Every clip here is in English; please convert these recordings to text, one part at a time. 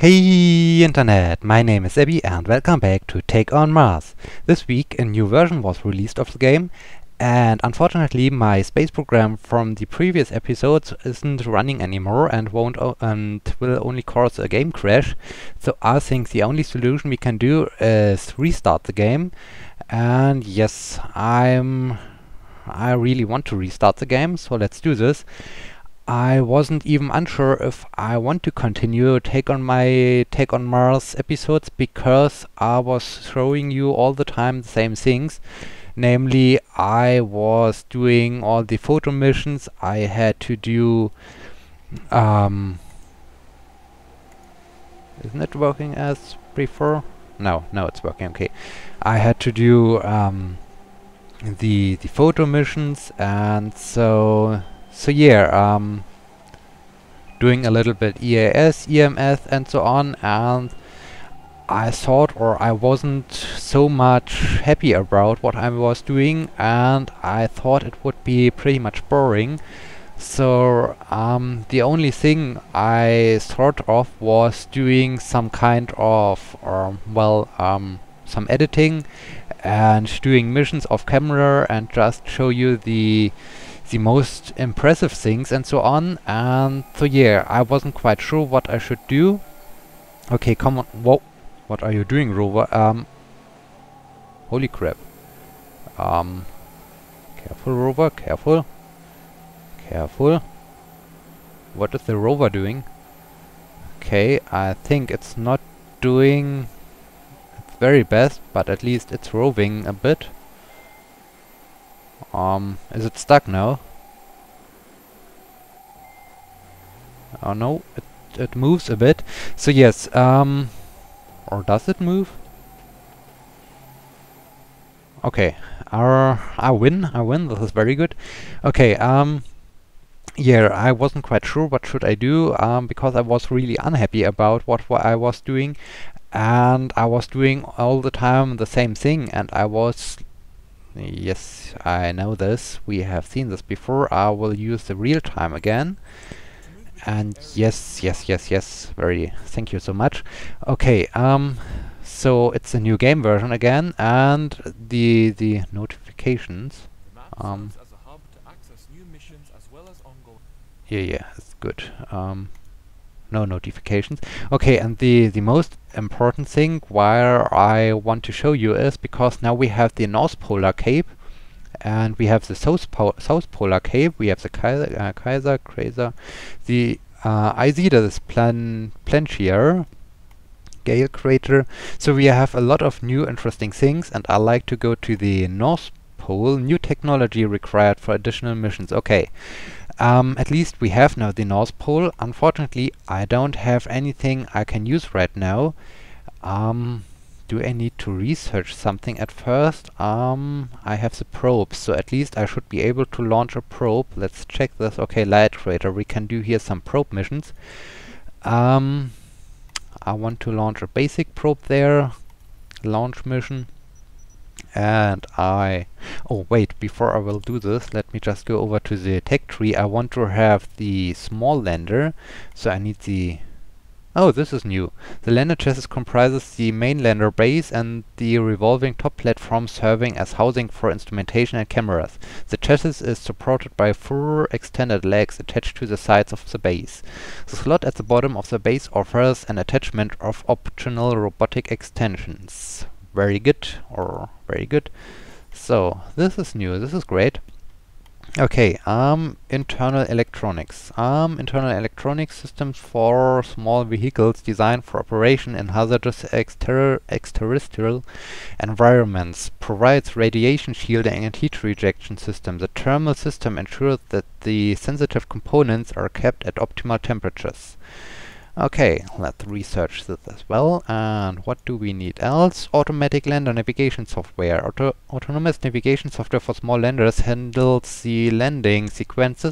Hey Internet, my name is Abby and welcome back to Take on Mars. This week a new version was released of the game, and unfortunately my space program from the previous episodes isn't running anymore and will only cause a game crash. So I think the only solution we can do is restart the game. And yes, I really want to restart the game, so let's do this. I wasn't even unsure if I want to continue Take on Mars episodes because I was showing you all the time the same things. Namely, I was doing all the photo missions. I had to do isn't it working as before? No, it's working okay. I had to do the photo missions, and so yeah, doing a little bit EAS, EMS and so on, and I thought, or I wasn't so much happy about what I was doing, and I thought it would be pretty much boring. So the only thing I thought of was doing some kind of, some editing and doing missions off camera and just show you the most impressive things and so on. And so yeah, I wasn't quite sure what I should do. Okay, come on. Whoa, what are you doing, rover? Holy crap. Careful, rover, careful. Careful. What is the rover doing? Okay, I think it's not doing its very best, but at least it's roving a bit. Is it stuck now? Oh no, it moves a bit. So yes, or does it move? Okay, I win, this is very good. Okay, yeah, I wasn't quite sure what should I do, because I was really unhappy about what I was doing, and I was doing all the time the same thing, and I was... Yes, I know this. We have seen this before. I will use the real time again. And yes. Very. Thank you so much. Okay. So it's a new game version again, and the notifications. Yeah, it's good. No notifications. Okay, and the most important thing why I want to show you is because now we have the North Polar Cape and we have the South Polar Cape. We have the Kaiser, the Isidas Planchier, Gale Crater. So we have a lot of new interesting things, and I like to go to the North Pole. New technology required for additional missions. Okay. At least we have now the North Pole. Unfortunately, I don't have anything I can use right now. Do I need to research something at first? I have the probes, so at least I should be able to launch a probe. Let's check this. Okay, Light Crater. We can do here some probe missions. I want to launch a basic probe there. Launch mission. And oh wait, before I will do this, let me just go over to the tech tree. I want to have the small lander, so I need the... Oh, this is new. The lander chassis comprises the main lander base and the revolving top platform serving as housing for instrumentation and cameras. The chassis is supported by 4 extended legs attached to the sides of the base. The slot at the bottom of the base offers an attachment of optional robotic extensions. Very good, or very good. So this is new, this is great. Okay, internal electronics. Internal electronic systems for small vehicles designed for operation in hazardous extraterrestrial environments. Provides radiation shielding and heat rejection system. The thermal system ensures that the sensitive components are kept at optimal temperatures. Okay, let's research this as well. And what do we need else? Automatic lander navigation software. Autonomous navigation software for small landers handles the landing sequence.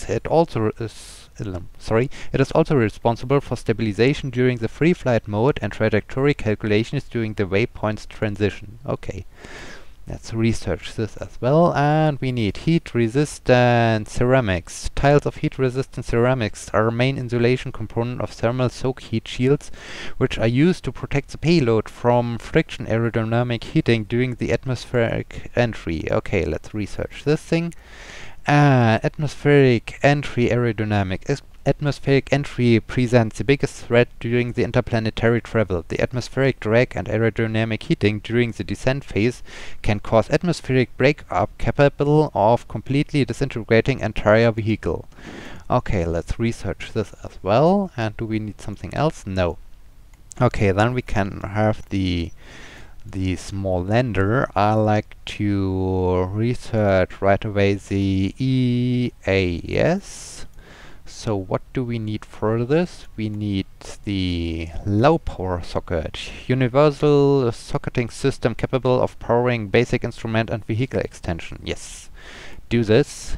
It also is it is also responsible for stabilization during the free flight mode and trajectory calculations during the waypoint's transition. Okay. Let's research this as well, and we need heat-resistant ceramics. Tiles of heat-resistant ceramics are a main insulation component of thermal soak heat shields, which are used to protect the payload from friction aerodynamic heating during the atmospheric entry. Okay, let's research this thing. Atmospheric entry aerodynamic. Atmospheric entry presents the biggest threat during the interplanetary travel. The atmospheric drag and aerodynamic heating during the descent phase can cause atmospheric breakup capable of completely disintegrating entire vehicle. Okay, let's research this as well. And do we need something else? No. Okay, then we can have the small lander. I like to research right away the EAS. So what do we need for this? We need the low power socket, universal socketing system capable of powering basic instrument and vehicle extension. Yes, do this.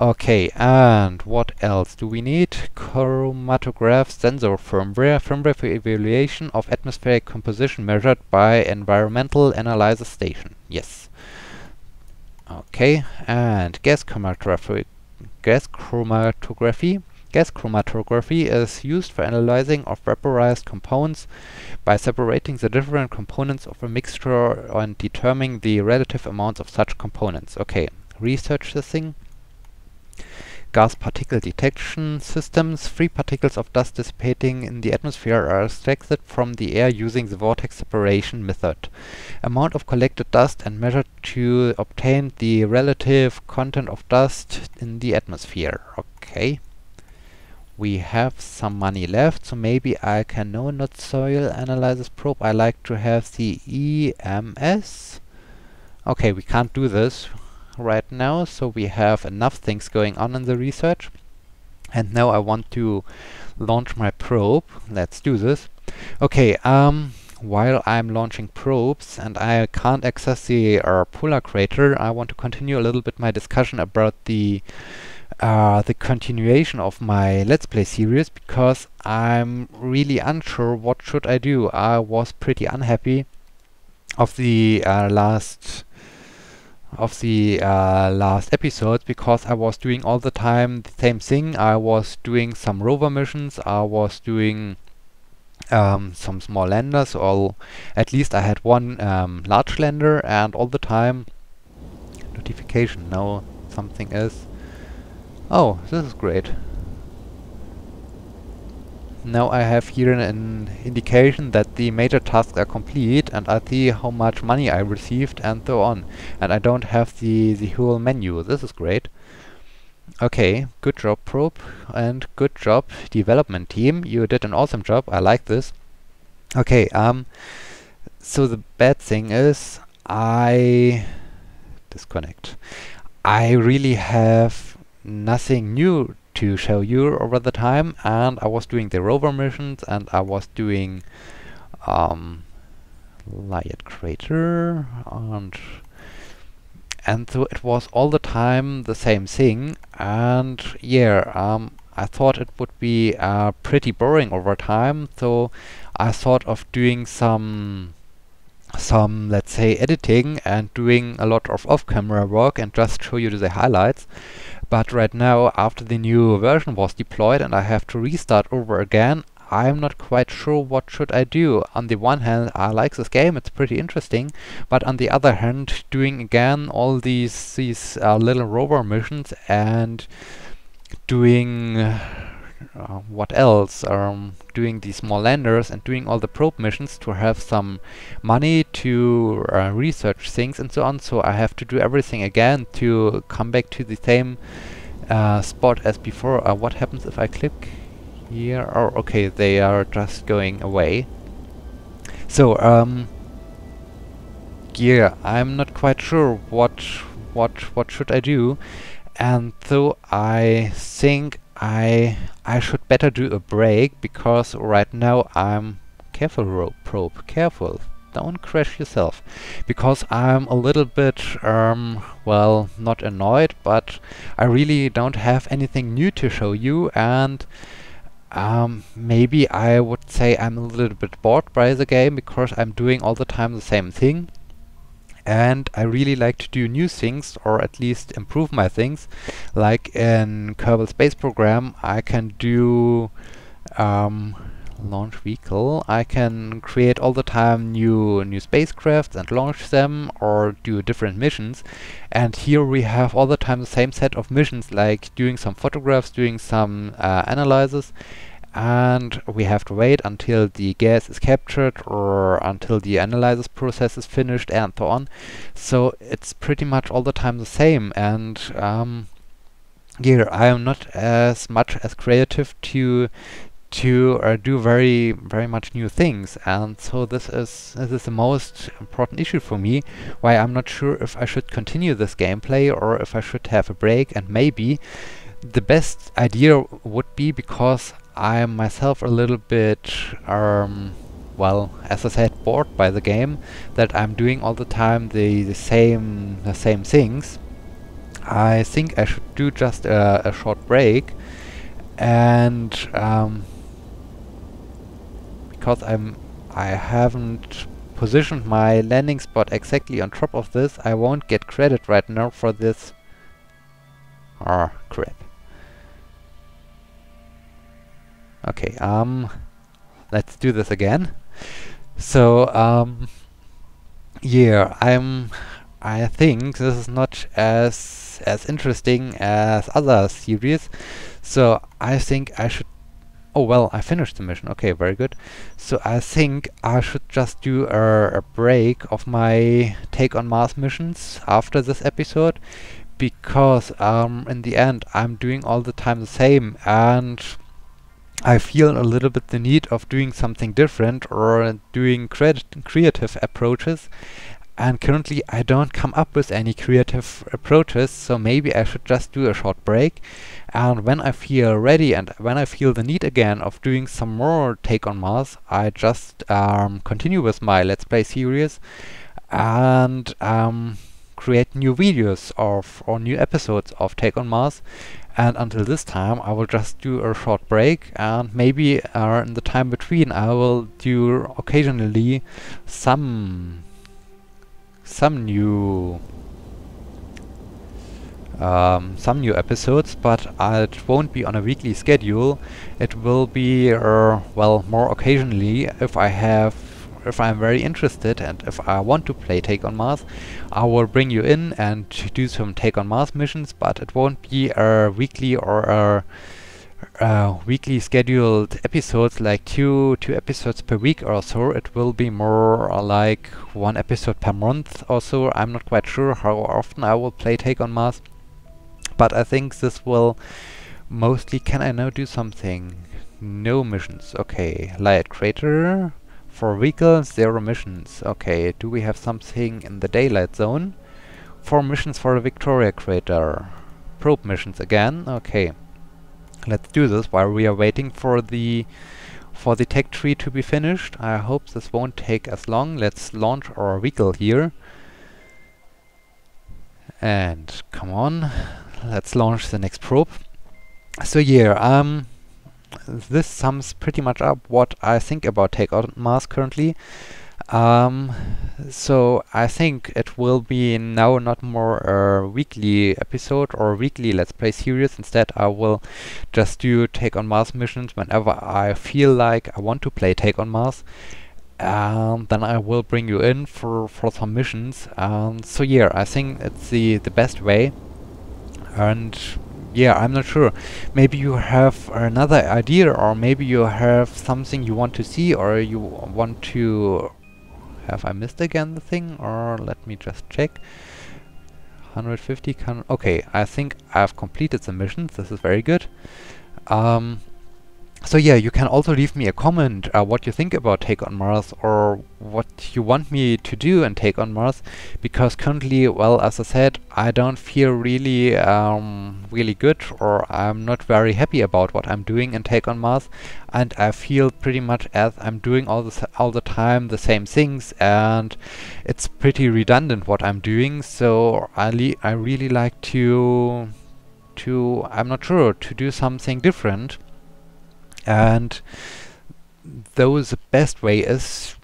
Okay, and what else do we need? Chromatograph sensor firmware for evaluation of atmospheric composition measured by environmental analysis station. Yes. Okay, and gas chromatography. Gas chromatography is used for analyzing of vaporized compounds by separating the different components of a mixture and determining the relative amounts of such components. Okay, research this thing. Gas particle detection systems. Free particles of dust dissipating in the atmosphere are extracted from the air using the vortex separation method. Amount of collected dust and measured to obtain the relative content of dust in the atmosphere. Okay. We have some money left, so maybe I can not soil analysis probe. I like to have the EMS. Okay, we can't do this right now, so we have enough things going on in the research. And now I want to launch my probe. Let's do this. Okay, while I'm launching probes and I can't access the polar crater, I want to continue a little bit my discussion about the continuation of my Let's Play series, because I'm really unsure what should I do. I was pretty unhappy of the last episodes, because I was doing all the time the same thing. I was doing some rover missions, I was doing some small landers, or at least I had one large lander, and all the time notification. Now something is... Oh, this is great. Now I have here an indication that the major tasks are complete, and I see how much money I received and so on. And I don't have the whole menu. This is great. Okay, good job probe, and good job development team. You did an awesome job. I like this. Okay, so the bad thing is I disconnect. I really have nothing new to show you over the time, and I was doing the rover missions, and I was doing Light Crater, and so it was all the time the same thing. And yeah, I thought it would be pretty boring over time, so I thought of doing some let's say editing and doing a lot of off-camera work and just show you the highlights. But right now, after the new version was deployed and I have to restart over again, I'm not quite sure what should I do. On the one hand, I like this game, it's pretty interesting, but on the other hand, doing again all these little rover missions and doing what else? Doing these small landers and doing all the probe missions to have some money to research things and so on. So I have to do everything again to come back to the same spot as before. What happens if I click here? Oh, okay, they are just going away. So yeah, I'm not quite sure what should I do, and so I think I should better do a break, because right now I'm... Careful, probe, careful, don't crash yourself. Because I'm a little bit, well, not annoyed, but I really don't have anything new to show you, and maybe I would say I'm a little bit bored by the game, because I'm doing all the time the same thing. and I really like to do new things, or at least improve my things. Like in Kerbal Space Program, I can do launch vehicle. I can create all the time new spacecrafts and launch them, or do different missions. And here we have all the time the same set of missions, like doing some photographs, doing some analysis, and we have to wait until the gas is captured or until the analysis process is finished and so on. So it's pretty much all the time the same, and here I am not as much as creative to do very much new things, and so this is the most important issue for me, why I'm not sure if I should continue this gameplay or if I should have a break. And maybe the best idea would be, because I'm myself a little bit well, as I said, bored by the game, that I'm doing all the time the same things. I think I should do just a short break, and because I haven't positioned my landing spot exactly on top of this, I won't get credit right now for this. Ah, crap. Okay, let's do this again. So, yeah, I think this is not as interesting as other series, so I think I should. Oh well, I finished the mission. Okay, very good. So I think I should just do a break of my Take on Mars missions after this episode, because in the end I'm doing all the time the same, and I feel a little bit the need of doing something different, or doing creative approaches. And currently I don't come up with any creative approaches, so maybe I should just do a short break. And when I feel ready and when I feel the need again of doing some more Take on Mars, I just continue with my Let's Play series and create new videos or new episodes of Take on Mars. And until this time I will just do a short break, and maybe in the time between I will do occasionally some new episodes, but it won't be on a weekly schedule. It will be well, more occasionally. If I'm very interested and if I want to play Take on Mars, I will bring you in and do some Take on Mars missions, but it won't be a weekly or weekly scheduled episodes, like two episodes per week or so. It will be more like one episode per month or so. I'm not quite sure how often I will play Take on Mars, but I think this will mostly. Can I now do something? No missions. Okay, Light Crater. For vehicles, 0 missions. Okay, do we have something in the daylight zone? 4 missions for the Victoria Crater. Probe missions again. Okay. Let's do this while we are waiting for the tech tree to be finished. I hope this won't take as long. Let's launch our vehicle here. And come on, let's launch the next probe. So yeah, this sums pretty much up what I think about Take on Mars currently. So I think it will be now not more a weekly episode or weekly Let's Play series. Instead, I will just do Take on Mars missions whenever I feel like I want to play Take on Mars. And then I will bring you in for some missions. So yeah, I think it's the best way. And yeah, I'm not sure. Maybe you have another idea, or maybe you have something you want to see, or you want to... Have I missed again the thing? Or let me just check. 150 can... Okay, I think I've completed the missions. This is very good. So yeah, you can also leave me a comment what you think about Take on Mars, or what you want me to do in Take on Mars, because currently, well, as I said, I don't feel really really good, or I'm not very happy about what I'm doing in Take on Mars, and I feel pretty much as I'm doing all the time the same things, and it's pretty redundant what I'm doing. So I really like to I'm not sure, to do something different. And though the best way is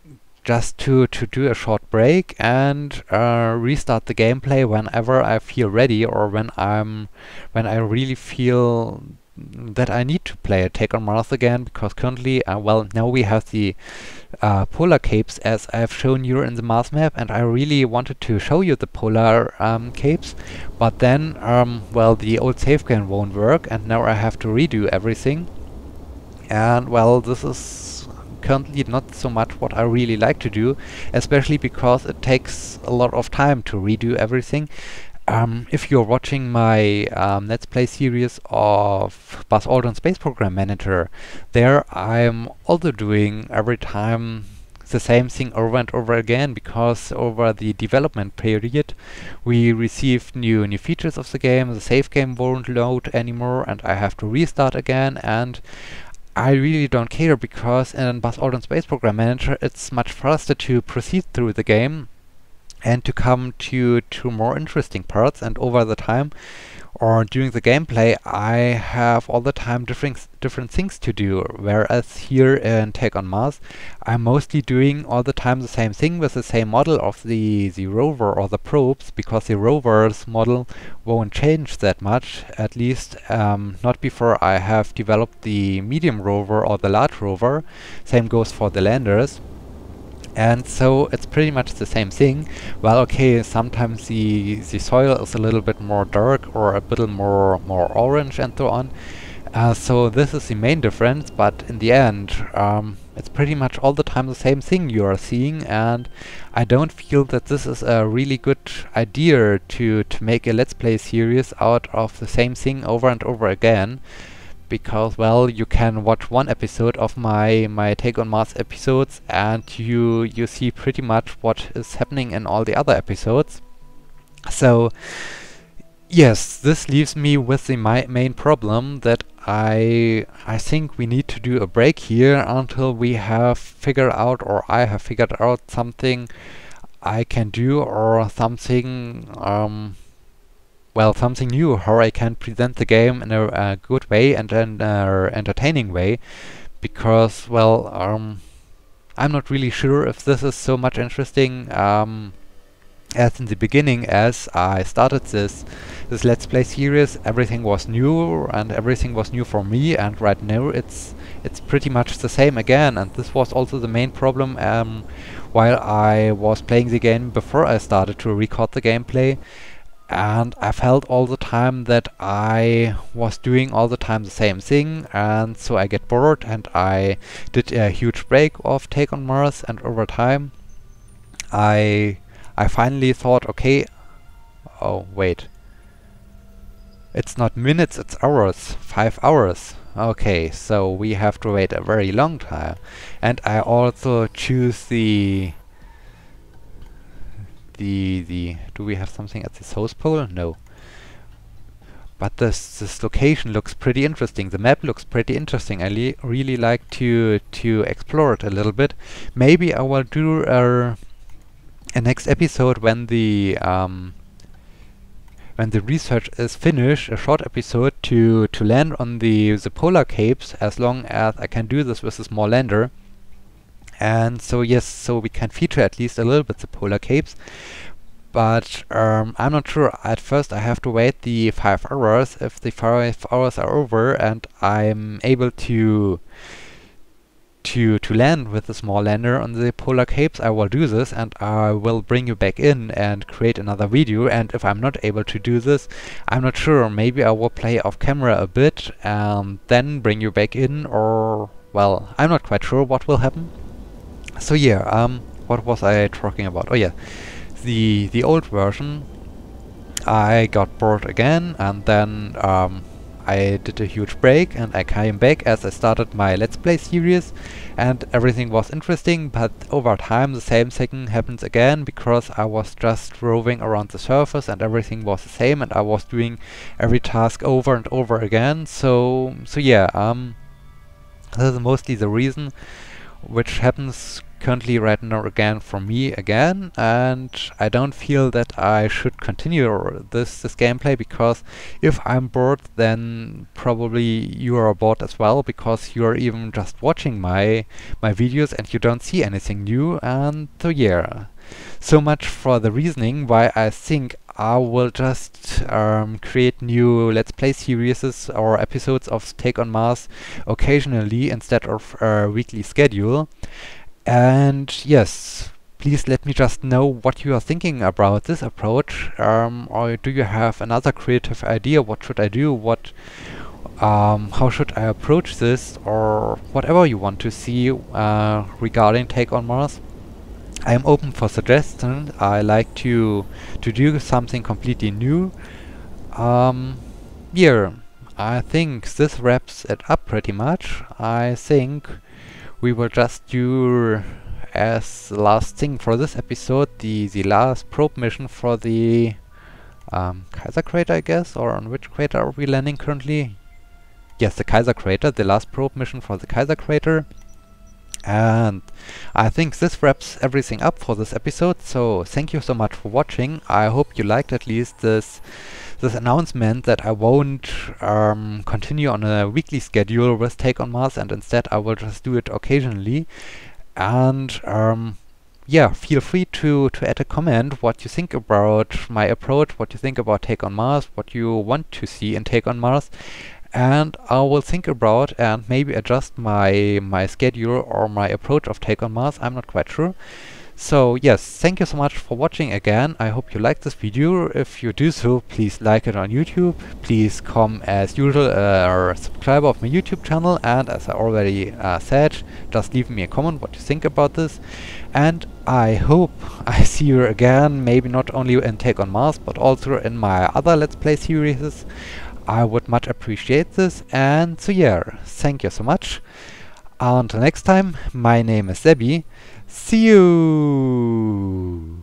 just to do a short break and restart the gameplay whenever I feel ready, or when I really feel that I need to play Take on Mars again, because currently, well, now we have the polar capes as I've shown you in the Mars map, and I really wanted to show you the polar capes, but then, well, the old save game won't work, and now I have to redo everything. And well, this is currently not so much what I really like to do, especially because it takes a lot of time to redo everything. If you're watching my Let's Play series of Buzz Aldrin Space Program Manager, there I'm also doing every time the same thing over and over again, because over the development period we received new features of the game, the save game won't load anymore, and I have to restart again, and I really don't care, because in Buzz Aldrin Space Program Manager it's much faster to proceed through the game and to come to more interesting parts, and over the time or during the gameplay I have all the time different things to do, whereas here in Take on Mars I'm mostly doing all the time the same thing with the same model of the rover or the probes, because the rover's model won't change that much, at least not before I have developed the medium rover or the large rover. Same goes for the landers. And so it's pretty much the same thing. Well, okay, sometimes the soil is a little bit more dark or a bit more orange and so on. So this is the main difference, but in the end, it's pretty much all the time the same thing you are seeing, and I don't feel that this is a really good idea to make a Let's Play series out of the same thing over and over again. Because, well, you can watch one episode of my Take on Mars episodes and you see pretty much what is happening in all the other episodes. So yes, this leaves me with the main problem that I think we need to do a break here until we have figured out, or I have figured out, something I can do, or something well, something new, how I can present the game in a good way and an entertaining way, because, well, I'm not really sure if this is so much interesting as in the beginning. As I started this Let's Play series, everything was new and everything was new for me, and right now it's pretty much the same again, and this was also the main problem while I was playing the game before I started to record the gameplay. And I felt all the time that I was doing all the time the same thing, and so I get bored, and I did a huge break of Take on Mars, and over time I finally thought, okay, oh wait, it's not minutes, it's hours, 5 hours. Okay, so we have to wait a very long time. And I also choose the do we have something at the South Pole? No. But this location looks pretty interesting. The map looks pretty interesting. I really like to explore it a little bit. Maybe I will do a next episode when the research is finished, a short episode to land on the polar capes, as long as I can do this with a small lander. And so yes, so we can feature at least a little bit the polar capes, but I'm not sure. At first I have to wait the 5 hours. If the 5 hours are over and I'm able to land with a small lander on the polar capes, I will do this, and I will bring you back in and create another video. And if I'm not able to do this, I'm not sure, maybe I will play off camera a bit and then bring you back in, or, well, I'm not quite sure what will happen. So yeah, what was I talking about? Oh yeah, the old version, I got bored again, and then I did a huge break, and I came back as I started my Let's Play series, and everything was interesting, but over time the same thing happens again, because I was just roving around the surface and everything was the same, and I was doing every task over and over again. So yeah, this is mostly the reason which happens currently right now again for me again, and I don't feel that I should continue this gameplay, because if I'm bored, then probably you are bored as well, because you're even just watching my videos and you don't see anything new. And so yeah, so much for the reasoning why I think I will just create new Let's Play series or episodes of Take on Mars occasionally instead of a weekly schedule. And yes, please let me just know what you are thinking about this approach, or do you have another creative idea? What should I do? How should I approach this, or whatever you want to see regarding Take on Mars? I am open for suggestions. I like to do something completely new. Yeah, I think this wraps it up pretty much. I think we will just do, as the last thing for this episode, the last probe mission for the Kaiser crater, I guess, or on which crater are we landing currently? Yes, the Kaiser crater, the last probe mission for the Kaiser crater. And I think this wraps everything up for this episode, so thank you so much for watching. I hope you liked at least this announcement that I won't continue on a weekly schedule with Take on Mars, and instead I will just do it occasionally. And yeah, feel free to add a comment what you think about my approach, what you think about Take on Mars, what you want to see in Take on Mars. And I will think about and maybe adjust my schedule or my approach of Take on Mars. I'm not quite sure. So yes, thank you so much for watching again. I hope you liked this video. If you do so, please like it on YouTube. Please come as usual a subscriber of my YouTube channel. And as I already said, just leave me a comment what you think about this. And I hope I see you again, maybe not only in Take on Mars, but also in my other Let's Play series. I would much appreciate this. And so yeah, thank you so much. Until next time, my name is Sebi. See you!